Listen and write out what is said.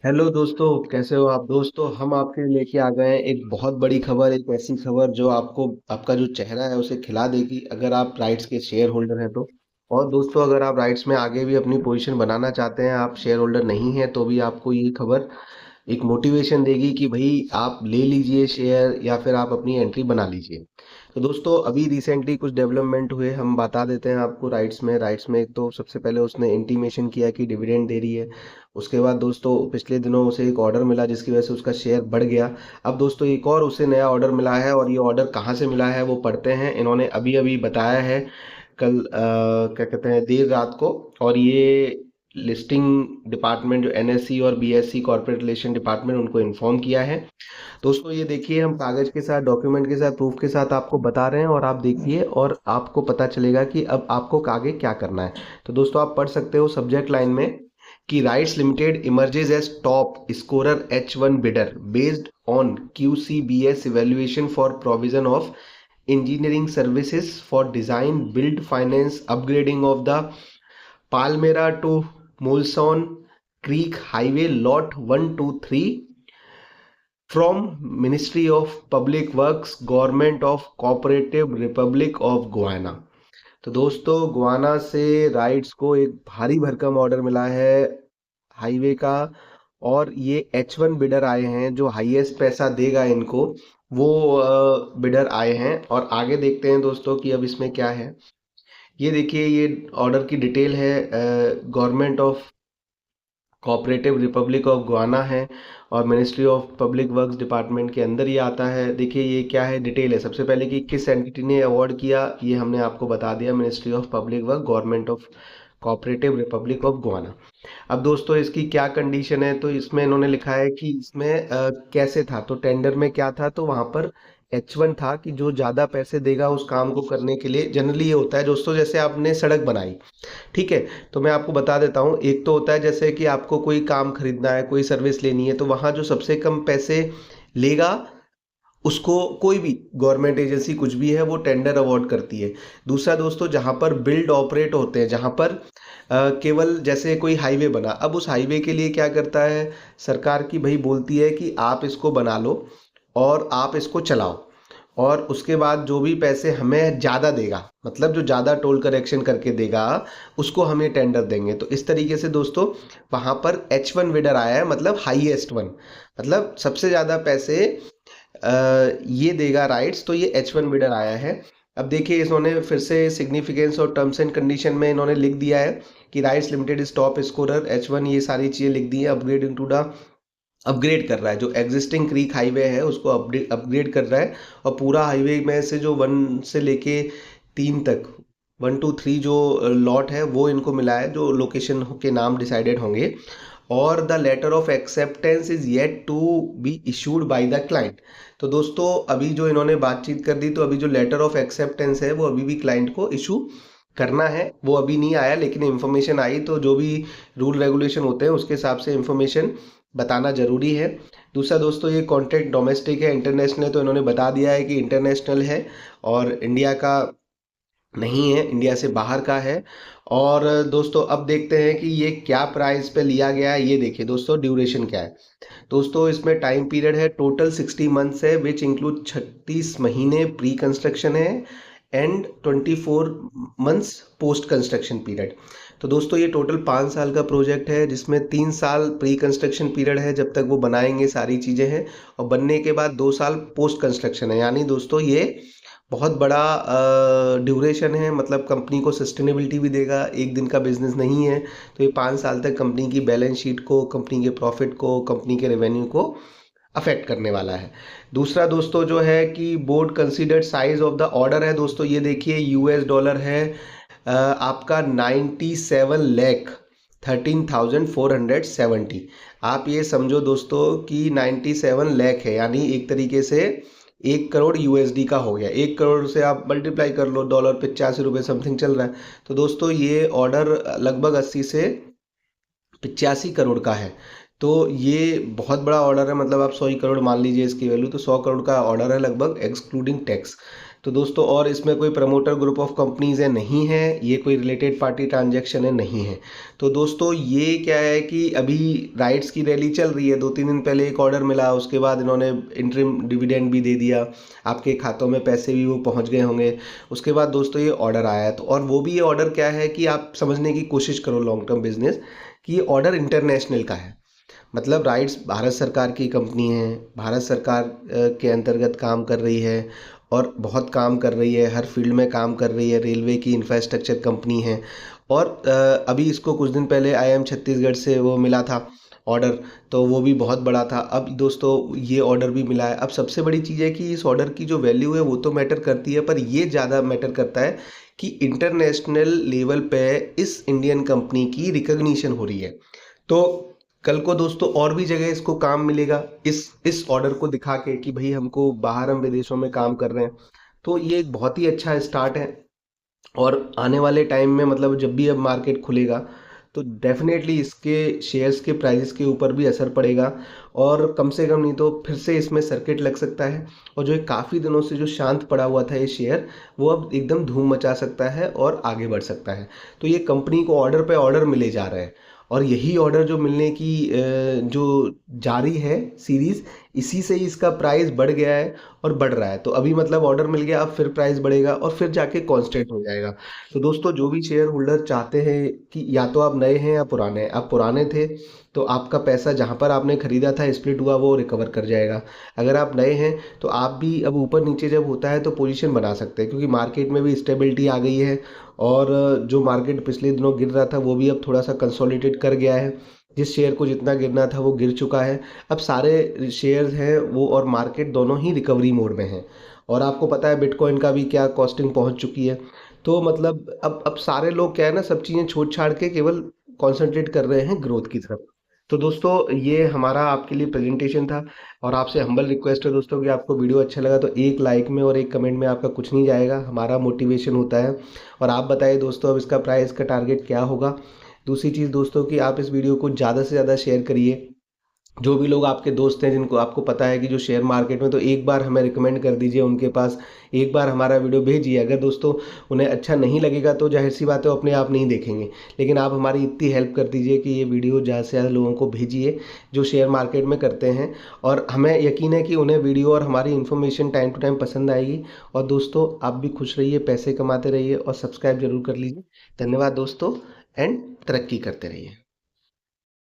Hello दोस्तों, कैसे हो आप। दोस्तों, हम आपके लिए लेके आ गए हैं एक बहुत बड़ी खबर, एक ऐसी खबर जो आपको आपका जो चेहरा है उसे खिला देगी अगर आप राइट्स के शेयर होल्डर हैं तो। और दोस्तों, अगर आप राइट्स में आगे भी अपनी पोजीशन बनाना चाहते हैं, आप शेयर होल्डर नहीं हैं तो भी आपको ये खबर एक मोटिवेशन देगी कि भाई आप ले लीजिए शेयर या फिर आप अपनी एंट्री बना लीजिए। तो दोस्तों, अभी रिसेंटली कुछ डेवलपमेंट हुए, हम बता देते हैं आपको। राइट्स में एक तो सबसे पहले उसने इंटीमेशन किया कि डिविडेंड दे रही है। उसके बाद दोस्तों, पिछले दिनों उसे एक ऑर्डर मिला जिसकी वजह से उसका शेयर बढ़ गया। अब दोस्तों, एक और उसे नया ऑर्डर मिला है और ये ऑर्डर कहाँ से मिला है वो पढ़ते हैं। इन्होंने अभी अभी बताया है कल, क्या कहते हैं, देर रात को। और ये लिस्टिंग डिपार्टमेंट जो एनएससी और बीएससी कॉर्पोरेट रिलेशन डिपार्टमेंट, उनको इन्फॉर्म किया है। दोस्तों, ये देखिए, हम कागज के साथ, डॉक्यूमेंट के साथ, प्रूफ के साथ आपको बता रहे हैं और आप देखिए और आपको पता चलेगा कि अब आपको आगे क्या करना है। तो दोस्तों, आप पढ़ सकते हो सब्जेक्ट लाइन में कि RITES limited emerges as top scorer H1 bidder based on QCBS evaluation for provision of engineering services for design build finance upgrading of the Palmyra to Moleson creek highway lot 123 from ministry of public works government of cooperative republic of Guyana. तो दोस्तों, Guana से rights को एक भारी भरकम order मिला है highway का। और ये H1 बिडर आए हैं, जो हाईएस्ट पैसा देगा इनको, वो बिडर आए हैं। और आगे देखते हैं दोस्तों कि अब इसमें क्या है। ये देखिए, ये ऑर्डर की डिटेल है। Government of cooperative republic of Guana है और ministry of public works department के अंदर ये आता है। देखिए, ये क्या है, डिटेल है। सबसे पहले कि किस एंटिटी ने अवार्ड किया, ये हमने आपको बता दिया, ministry of public work government of cooperative republic of Guana. अब दोस्तों, इसकी क्या कंडीशन है, तो इसमें इन्होंने लिखा है कि इसमें कैसे था। तो टेंडर में क्या था, तो वहां पर H1 था कि जो ज्यादा पैसे देगा उस काम को करने के लिए। जनरली ये होता है दोस्तों, जैसे आपने सड़क बनाई, ठीक है, तो मैं आपको बता देता हूँ। एक तो होता है जैसे कि आपको कोई काम खरीदना है, कोई सर्विस लेनी है, तो वहां जो सबसे कम पैसे लेगा उसको कोई भी गवर्नमेंट एजेंसी कुछ भी है वो टेंडर अवार्ड करती है। दूसरा दोस्तों, जहां पर बिल्ड ऑपरेट होते हैं, जहां पर केवल जैसे कोई हाईवे बना, अब उस हाईवे के लिए क्या करता है सरकार की, भाई बोलती है कि आप इसको बना लो और आप इसको चलाओ, और उसके बाद जो भी पैसे हमें ज़्यादा देगा, मतलब जो ज़्यादा टोल करेक्शन करके देगा, उसको हम ये टेंडर देंगे। तो इस तरीके से दोस्तों, वहां पर H1 विडर आया है, मतलब हाईएस्ट वन, मतलब सबसे ज़्यादा पैसे ये देगा राइट्स, तो ये H1 बिडर आया है। अब देखिए, इन्होंने फिर से सिग्निफिकेंस और टर्म्स एंड कंडीशन में इन्होंने लिख दिया है कि RITES limited is top scorer H1, ये सारी चीज़ें लिख दी है। अपग्रेड इनटू द, अपग्रेड कर रहा है जो एग्जिस्टिंग क्रीक हाईवे है उसको अपडेट अपग्रेड कर रहा है। और पूरा हाईवे में से जो 1 से लेके 3 तक, 1 to 3 जो लॉट है वो इनको मिला है, जो लोकेशन के नाम डिसाइडेड होंगे। और the letter of acceptance is yet to be issued by the client. तो दोस्तों, अभी जो इन्होंने बातचीत कर दी, तो अभी जो लेटर ऑफ एक्सेप्टेंस है वो अभी भी क्लाइंट को इशू करना है, वो अभी नहीं आया, लेकिन इंफॉर्मेशन आई तो जो भी रूल रेगुलेशन होते हैं उसके हिसाब से इंफॉर्मेशन बताना जरूरी है। दूसरा दोस्तों, ये कॉन्ट्रैक्ट डोमेस्टिक है, इंटरनेशनल है, तो इन्होंने बता दिया है कि इंटरनेशनल है और इंडिया का नहीं है, इंडिया से बाहर का है। और दोस्तों, अब देखते हैं कि ये क्या प्राइस पे लिया गया है। ये देखिए दोस्तों, ड्यूरेशन क्या है। दोस्तों, इसमें टाइम पीरियड है टोटल 60 मंथ्स है, विच इंक्लूड 36 महीने प्री कंस्ट्रक्शन है and 24 months post construction period. तो दोस्तों, ये टोटल 5 साल का प्रोजेक्ट है, जिसमें 3 साल प्री कंस्ट्रक्शन पीरियड है जब तक वो बनाएंगे सारी चीज़ें हैं, और बनने के बाद 2 साल पोस्ट कंस्ट्रक्शन है। यानी दोस्तों, ये बहुत बड़ा ड्यूरेशन है, मतलब कंपनी को सस्टेनेबिलिटी भी देगा, एक दिन का बिजनेस नहीं है। तो ये 5 साल तक कंपनी की बैलेंस शीट को, कंपनी के प्रॉफिट को, कंपनी के रेवेन्यू को अफेक्ट करने वाला है। दूसरा दोस्तों जो है कि board considered size of the order है दोस्तों, ये देखिए US डॉलर है, आपका 97 लाख 13,470। आप ये समझो दोस्तों कि 97 लाख है, यानी एक तरीके से 1 करोड़ USD का हो गया। 1 करोड़ से आप मल्टीप्लाई कर लो, डॉलर 85 रुपये समथिंग चल रहा है। तो दोस्तों, ये ऑर्डर लगभग 80 से 85 करोड़ का है। तो ये बहुत बड़ा ऑर्डर है, मतलब आप 100 करोड़ मान लीजिए इसकी वैल्यू, तो 100 करोड़ का ऑर्डर है लगभग, एक्सक्लूडिंग टैक्स। तो दोस्तों और इसमें कोई प्रमोटर ग्रुप ऑफ कंपनीज है नहीं है, ये कोई रिलेटेड पार्टी ट्रांजैक्शन है नहीं है। तो दोस्तों ये क्या है कि अभी राइट्स की रैली चल रही है, 2-3 दिन पहले एक ऑर्डर मिला, उसके बाद इन्होंने इंटरिम डिविडेंड भी दे दिया, आपके खातों में पैसे भी वो पहुंच गए होंगे। उसके बाद दोस्तों ये ऑर्डर आया है, तो और वो भी ये ऑर्डर क्या है कि आप समझने की कोशिश करो लॉन्ग टर्म बिजनेस, कि ये ऑर्डर इंटरनेशनल का है। मतलब राइट्स भारत सरकार की कंपनी है, भारत सरकार के अंतर्गत काम कर रही है और बहुत काम कर रही है, हर फील्ड में काम कर रही है, रेलवे की इंफ्रास्ट्रक्चर कंपनी है। और अभी इसको कुछ दिन पहले आईआईएम छत्तीसगढ़ से वो मिला था ऑर्डर, तो वो भी बहुत बड़ा था। अब दोस्तों ये ऑर्डर भी मिला है। अब सबसे बड़ी चीज़ है कि इस ऑर्डर की जो वैल्यू है वो तो मैटर करती है, पर ये ज़्यादा मैटर करता है कि इंटरनेशनल लेवल पे इस इंडियन कंपनी की रिकग्निशन हो रही है। तो कल को दोस्तों और भी जगह इसको काम मिलेगा, इस ऑर्डर को दिखा के कि भाई हमको बाहर, हम विदेशों में काम कर रहे हैं। तो ये एक बहुत ही अच्छा स्टार्ट है। और आने वाले टाइम में मतलब जब भी अब मार्केट खुलेगा, तो डेफिनेटली इसके शेयर्स के प्राइस के ऊपर भी असर पड़ेगा, और कम से कम नहीं तो फिर से इसमें सर्किट लग सकता है। और जो काफ़ी दिनों से जो शांत पड़ा हुआ था ये शेयर, वो अब एकदम धूम मचा सकता है और आगे बढ़ सकता है। तो ये कंपनी को ऑर्डर पे ऑर्डर मिले जा रहे हैं, और यही ऑर्डर जो मिलने की जो जारी है सीरीज, इसी से ही इसका प्राइस बढ़ गया है और बढ़ रहा है। तो अभी मतलब ऑर्डर मिल गया, अब फिर प्राइस बढ़ेगा और फिर जाके कांस्टेंट हो जाएगा। तो दोस्तों जो भी शेयर होल्डर चाहते हैं कि या तो आप नए हैं या पुराने हैं, आप पुराने थे तो आपका पैसा जहां पर आपने खरीदा था स्प्लिट हुआ वो रिकवर कर जाएगा। अगर आप नए हैं तो आप भी अब ऊपर नीचे जब होता है तो पोजीशन बना सकते हैं, क्योंकि मार्केट में भी स्टेबिलिटी आ गई है। और जो मार्केट पिछले दिनों गिर रहा था वो भी अब थोड़ा सा कंसोलिडेट कर गया है। जिस शेयर को जितना गिरना था वो गिर चुका है। अब सारे शेयर्स हैं वो और मार्केट दोनों ही रिकवरी मोड में हैं। और आपको पता है बिटकॉइन का भी क्या कॉस्टिंग पहुंच चुकी है। तो मतलब अब सारे लोग क्या है ना, सब चीज़ें छोड़ छाड़ के केवल कंसंट्रेट कर रहे हैं ग्रोथ की तरफ। तो दोस्तों ये हमारा आपके लिए प्रेजेंटेशन था। और आपसे हम्बल रिक्वेस्ट है दोस्तों कि आपको वीडियो अच्छा लगा तो एक लाइक में और एक कमेंट में आपका कुछ नहीं जाएगा, हमारा मोटिवेशन होता है। और आप बताइए दोस्तों अब इसका प्राइस का टारगेट क्या होगा। दूसरी चीज़ दोस्तों कि आप इस वीडियो को ज़्यादा से ज़्यादा शेयर करिए। जो भी लोग आपके दोस्त हैं जिनको आपको पता है कि जो शेयर मार्केट में, तो एक बार हमें रिकमेंड कर दीजिए उनके पास, एक बार हमारा वीडियो भेजिए। अगर दोस्तों उन्हें अच्छा नहीं लगेगा तो जाहिर सी बात है वो अपने आप नहीं देखेंगे, लेकिन आप हमारी इतनी हेल्प कर दीजिए कि ये वीडियो ज़्यादा से ज़्यादा लोगों को भेजिए जो शेयर मार्केट में करते हैं। और हमें यकीन है कि उन्हें वीडियो और हमारी इन्फॉर्मेशन टाइम टू टाइम पसंद आएगी। और दोस्तों आप भी खुश रहिए, पैसे कमाते रहिए और सब्सक्राइब जरूर कर लीजिए। धन्यवाद दोस्तों, एंड तरक्की करते रहिए।